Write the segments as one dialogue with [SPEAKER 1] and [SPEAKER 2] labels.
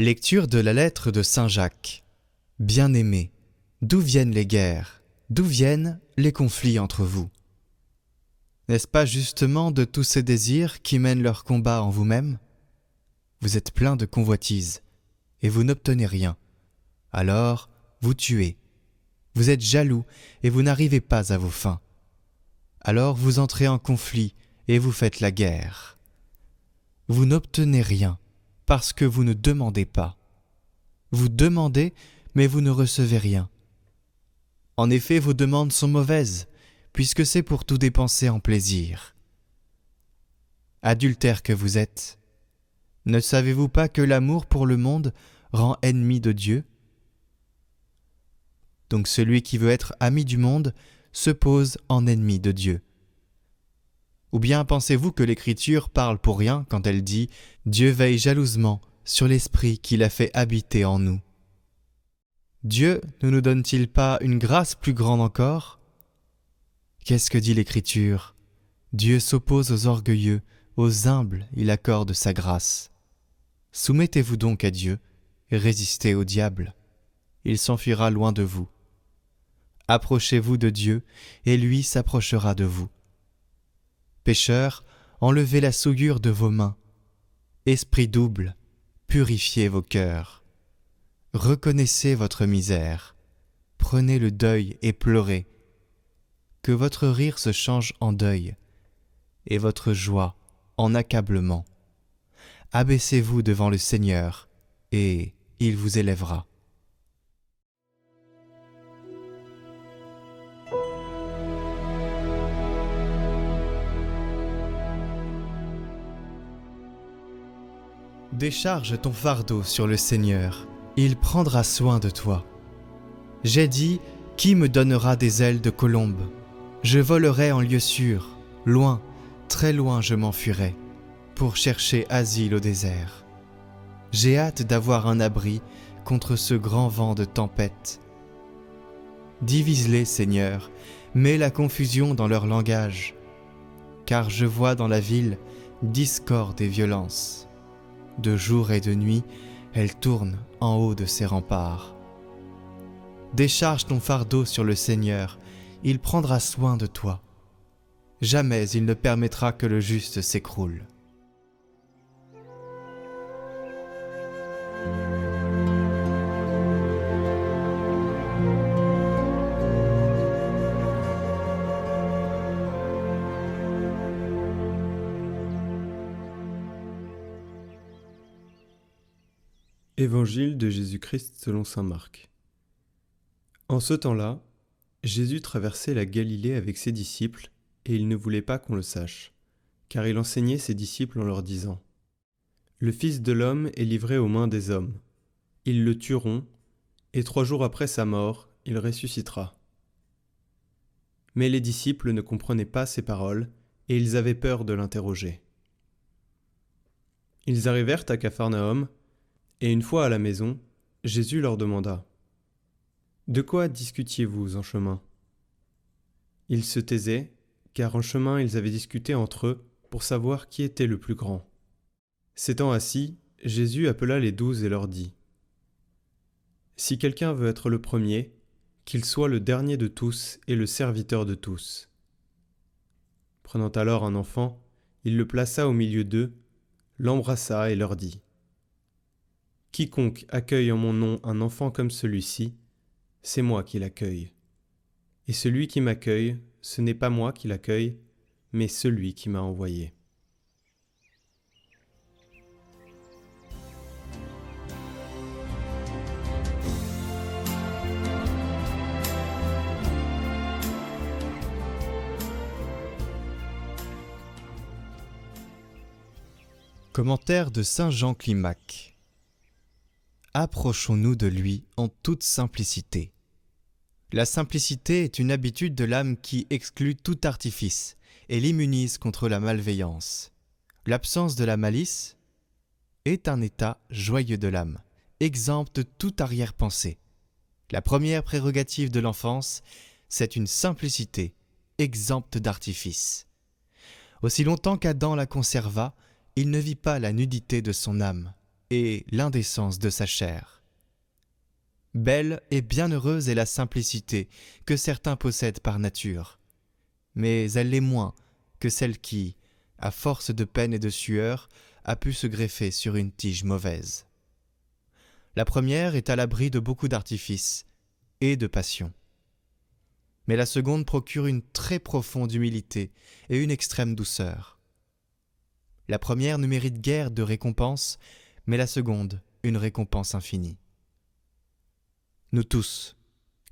[SPEAKER 1] Lecture de la lettre de Saint Jacques. Bien-aimés, d'où viennent les guerres? D'où viennent les conflits entre vous? N'est-ce pas justement de tous ces désirs qui mènent leur combat en vous-même? Vous êtes plein de convoitises, et vous n'obtenez rien. Alors, vous tuez. Vous êtes jaloux, et vous n'arrivez pas à vos fins. Alors vous entrez en conflit, et vous faites la guerre. Vous n'obtenez rien, parce que vous ne demandez pas. Vous demandez, mais vous ne recevez rien. En effet, vos demandes sont mauvaises, puisque c'est pour tout dépenser en plaisir. Adultères que vous êtes, ne savez-vous pas que l'amour pour le monde rend ennemi de Dieu? Donc celui qui veut être ami du monde se pose en ennemi de Dieu. Ou bien pensez-vous que l'Écriture parle pour rien quand elle dit « Dieu veille jalousement sur l'esprit qu'il a fait habiter en nous ». Dieu ne nous donne-t-il pas une grâce plus grande encore? Qu'est-ce que dit l'Écriture? Dieu s'oppose aux orgueilleux, aux humbles il accorde sa grâce. Soumettez-vous donc à Dieu et résistez au diable. Il s'enfuira loin de vous. Approchez-vous de Dieu et lui s'approchera de vous. Pécheurs, enlevez la souillure de vos mains. Esprit double, purifiez vos cœurs. Reconnaissez votre misère. Prenez le deuil et pleurez. Que votre rire se change en deuil et votre joie en accablement. Abaissez-vous devant le Seigneur et il vous élèvera. Décharge ton fardeau sur le Seigneur, il prendra soin de toi. J'ai dit, qui me donnera des ailes de colombe? Je volerai en lieu sûr, loin, très loin je m'enfuirai, pour chercher asile au désert. J'ai hâte d'avoir un abri contre ce grand vent de tempête. Divise-les, Seigneur, mets la confusion dans leur langage, car je vois dans la ville discorde et violence. De jour et de nuit, elle tourne en haut de ses remparts. Décharge ton fardeau sur le Seigneur, il prendra soin de toi. Jamais il ne permettra que le juste s'écroule.
[SPEAKER 2] Évangile de Jésus-Christ selon saint Marc. En ce temps-là, Jésus traversait la Galilée avec ses disciples, et il ne voulait pas qu'on le sache, car il enseignait ses disciples en leur disant : « Le Fils de l'homme est livré aux mains des hommes. Ils le tueront, et 3 jours après sa mort, il ressuscitera. » Mais les disciples ne comprenaient pas ces paroles, et ils avaient peur de l'interroger. Ils arrivèrent à Capharnaüm, et une fois à la maison, Jésus leur demanda : « De quoi discutiez-vous en chemin ?» Ils se taisaient, car en chemin ils avaient discuté entre eux pour savoir qui était le plus grand. S'étant assis, Jésus appela les 12 et leur dit : « Si quelqu'un veut être le premier, qu'il soit le dernier de tous et le serviteur de tous. » Prenant alors un enfant, il le plaça au milieu d'eux, l'embrassa et leur dit : « Quiconque accueille en mon nom un enfant comme celui-ci, c'est moi qui l'accueille. Et celui qui m'accueille, ce n'est pas moi qui l'accueille, mais celui qui m'a envoyé. »
[SPEAKER 1] Commentaire de saint Jean Climac. Approchons-nous de lui en toute simplicité. La simplicité est une habitude de l'âme qui exclut tout artifice et l'immunise contre la malveillance. L'absence de la malice est un état joyeux de l'âme, exempt de toute arrière-pensée. La première prérogative de l'enfance, c'est une simplicité, exempte d'artifice. Aussi longtemps qu'Adam la conserva, il ne vit pas la nudité de son âme. et l'indécence de sa chair. Belle et bienheureuse est la simplicité que certains possèdent par nature, mais elle l'est moins que celle qui, à force de peine et de sueur, a pu se greffer sur une tige mauvaise. La première est à l'abri de beaucoup d'artifices et de passion. Mais la seconde procure une très profonde humilité et une extrême douceur. La première ne mérite guère de récompense, mais la seconde une récompense infinie. Nous tous,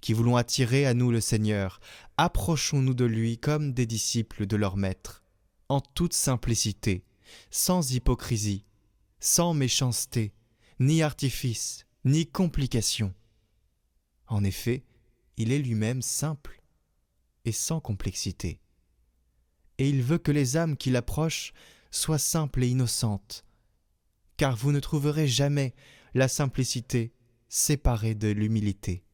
[SPEAKER 1] qui voulons attirer à nous le Seigneur, approchons-nous de lui comme des disciples de leur Maître, en toute simplicité, sans hypocrisie, sans méchanceté, ni artifice, ni complication. En effet, il est lui-même simple et sans complexité. Et il veut que les âmes qui l'approchent soient simples et innocentes, car vous ne trouverez jamais la simplicité séparée de l'humilité.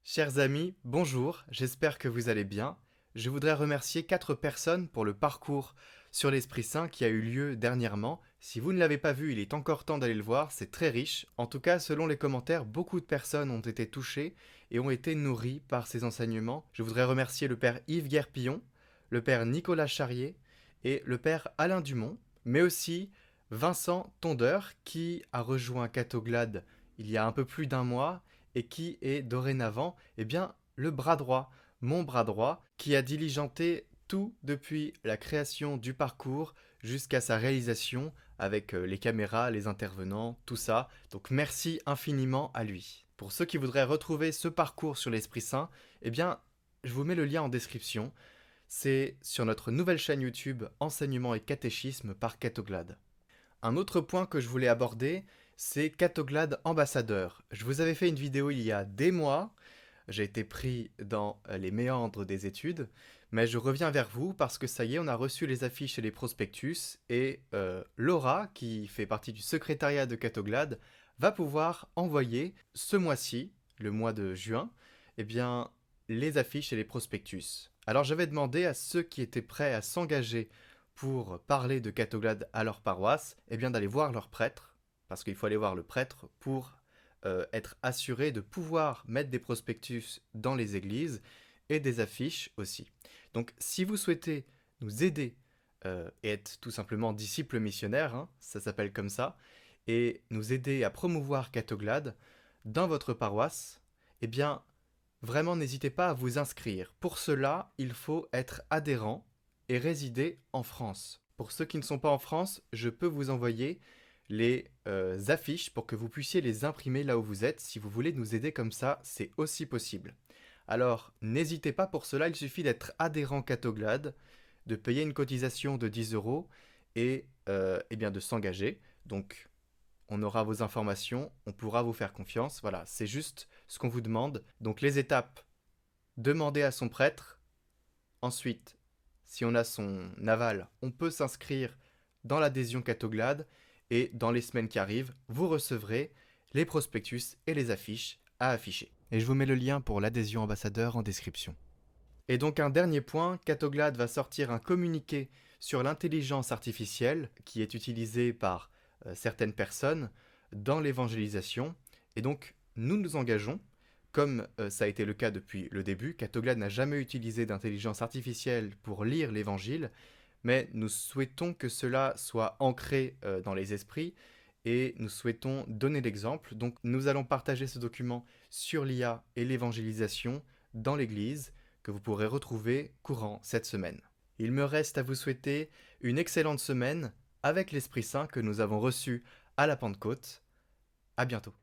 [SPEAKER 1] Chers amis, bonjour, j'espère que vous allez bien. Je voudrais remercier 4 personnes pour le parcours sur l'Esprit Saint qui a eu lieu dernièrement. Si vous ne l'avez pas vu, il est encore temps d'aller le voir, c'est très riche. En tout cas, selon les commentaires, beaucoup de personnes ont été touchées et ont été nourries par ces enseignements. Je voudrais remercier le Père Yves Guerpillon, le Père Nicolas Charrier et le Père Alain Dumont, mais aussi Vincent Tondeur qui a rejoint Catoglade il y a un peu plus d'un mois et qui est dorénavant le bras droit, mon bras droit, qui a diligenté tout depuis la création du parcours jusqu'à sa réalisation avec les caméras, les intervenants, tout ça. Donc merci infiniment à lui. Pour ceux qui voudraient retrouver ce parcours sur l'Esprit Saint, je vous mets le lien en description. C'est sur notre nouvelle chaîne YouTube Enseignement et catéchisme par Catoglade. Un autre point que je voulais aborder, c'est Catoglade ambassadeur. Je vous avais fait une vidéo il y a des mois, j'ai été pris dans les méandres des études, mais je reviens vers vous parce que ça y est, on a reçu les affiches et les prospectus, et Laura, qui fait partie du secrétariat de Catoglade, va pouvoir envoyer ce mois-ci, le mois de juin, les affiches et les prospectus. Alors j'avais demandé à ceux qui étaient prêts à s'engager pour parler de Catoglade à leur paroisse, d'aller voir leur prêtre, parce qu'il faut aller voir le prêtre pour être assuré de pouvoir mettre des prospectus dans les églises et des affiches aussi. Donc si vous souhaitez nous aider et être tout simplement disciples missionnaires, ça s'appelle comme ça, et nous aider à promouvoir Catoglade dans votre paroisse, vraiment n'hésitez pas à vous inscrire. Pour cela, il faut être adhérent et résider en France. Pour ceux qui ne sont pas en France, je peux vous envoyer les affiches pour que vous puissiez les imprimer là où vous êtes. Si vous voulez nous aider comme ça, c'est aussi possible. Alors, n'hésitez pas pour cela, il suffit d'être adhérent Catoglade, de payer une cotisation de 10 € et de s'engager. Donc, on aura vos informations, on pourra vous faire confiance. Voilà, c'est juste ce qu'on vous demande. Donc, les étapes, demander à son prêtre. Ensuite, si on a son aval, on peut s'inscrire dans l'adhésion Catoglade. Et dans les semaines qui arrivent, vous recevrez les prospectus et les affiches à afficher. Et je vous mets le lien pour l'adhésion ambassadeur en description. Et donc un dernier point, Catoglade va sortir un communiqué sur l'intelligence artificielle qui est utilisée par certaines personnes dans l'évangélisation. Et donc nous nous engageons, comme ça a été le cas depuis le début. Catoglade n'a jamais utilisé d'intelligence artificielle pour lire l'évangile, mais nous souhaitons que cela soit ancré dans les esprits et nous souhaitons donner l'exemple. Donc nous allons partager ce document sur l'IA et l'évangélisation dans l'Église que vous pourrez retrouver courant cette semaine. Il me reste à vous souhaiter une excellente semaine avec l'Esprit Saint que nous avons reçu à la Pentecôte. À bientôt.